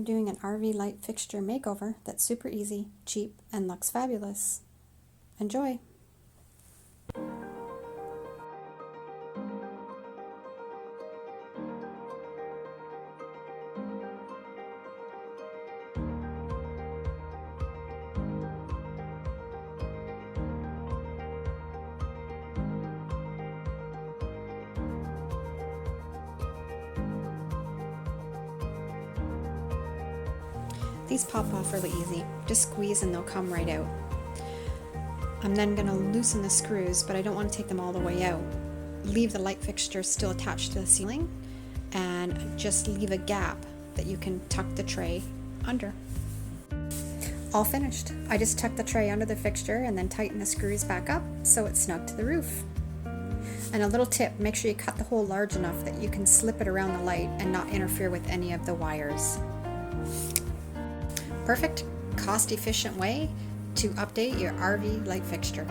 I'm doing an RV light fixture makeover that's super easy, cheap, and looks fabulous. Enjoy! These pop off really easy. Just squeeze and they'll come right out. I'm then going to loosen the screws, but I don't want to take them all the way out. Leave the light fixture still attached to the ceiling and just leave a gap that you can tuck the tray under. All finished. I just tuck the tray under the fixture and then tighten the screws back up so it's snug to the roof. And a little tip, make sure you cut the hole large enough that you can slip it around the light and not interfere with any of the wires. Perfect, cost-efficient way to update your RV light fixture.